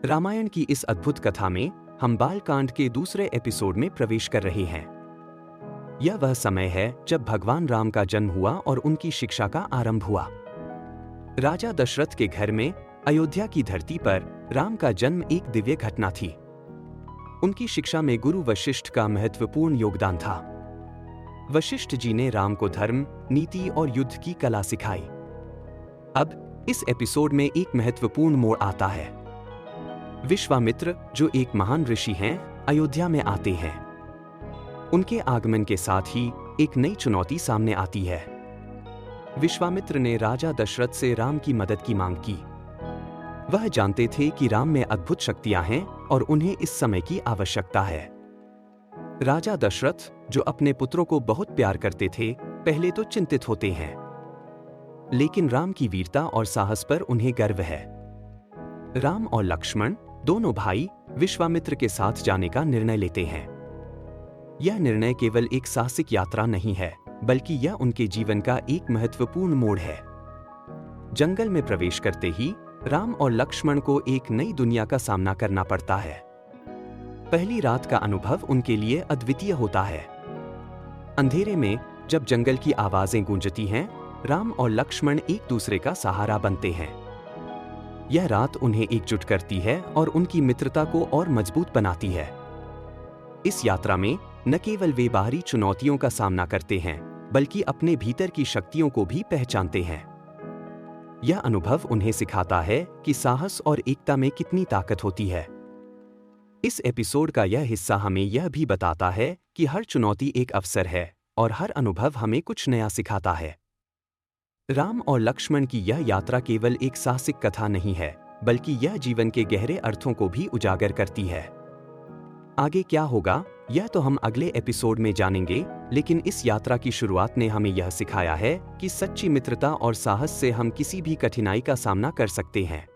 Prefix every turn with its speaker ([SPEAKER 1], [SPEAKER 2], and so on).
[SPEAKER 1] रामायण की इस अद्भुत कथा में हम बालकांड के दूसरे एपिसोड में प्रवेश कर रहे हैं। यह वह समय है जब भगवान राम का जन्म हुआ और उनकी शिक्षा का आरंभ हुआ। राजा दशरथ के घर में अयोध्या की धरती पर राम का जन्म एक दिव्य घटना थी। उनकी शिक्षा में गुरु वशिष्ठ का महत्वपूर्ण योगदान था। वशिष्ठ जी ने राम को धर्म, नीति और युद्ध की कला सिखाई। अब इस एपिसोड में एक महत्वपूर्ण मोड़ आता है। विश्वामित्र, जो एक महान ऋषि हैं, अयोध्या में आते हैं। उनके आगमन के साथ ही एक नई चुनौती सामने आती है। विश्वामित्र ने राजा दशरथ से राम की मदद की मांग की। वह जानते थे कि राम में अद्भुत शक्तियां हैं और उन्हें इस समय की आवश्यकता है। राजा दशरथ, जो अपने पुत्रों को बहुत प्यार करते थे, पहले तो चिंतित होते हैं, लेकिन राम की वीरता और साहस पर उन्हें गर्व है। राम और लक्ष्मण, दोनों भाई, विश्वामित्र के साथ जाने का निर्णय लेते हैं। यह निर्णय केवल एक साहसिक यात्रा नहीं है, बल्कि यह उनके जीवन का एक महत्वपूर्ण मोड़ है। जंगल में प्रवेश करते ही राम और लक्ष्मण को एक नई दुनिया का सामना करना पड़ता है। पहली रात का अनुभव उनके लिए अद्वितीय होता है। अंधेरे में जब जंगल की आवाजें गूंजती हैं, राम और लक्ष्मण एक दूसरे का सहारा बनते हैं। यह रात उन्हें एकजुट करती है और उनकी मित्रता को और मजबूत बनाती है। इस यात्रा में न केवल वे बाहरी चुनौतियों का सामना करते हैं, बल्कि अपने भीतर की शक्तियों को भी पहचानते हैं। यह अनुभव उन्हें सिखाता है कि साहस और एकता में कितनी ताकत होती है। इस एपिसोड का यह हिस्सा हमें यह भी बताता है कि हर चुनौती एक अवसर है और हर अनुभव हमें कुछ नया सिखाता है। राम और लक्ष्मण की यह यात्रा केवल एक साहसिक कथा नहीं है, बल्कि यह जीवन के गहरे अर्थों को भी उजागर करती है। आगे क्या होगा, यह तो हम अगले एपिसोड में जानेंगे, लेकिन इस यात्रा की शुरुआत ने हमें यह सिखाया है कि सच्ची मित्रता और साहस से हम किसी भी कठिनाई का सामना कर सकते हैं।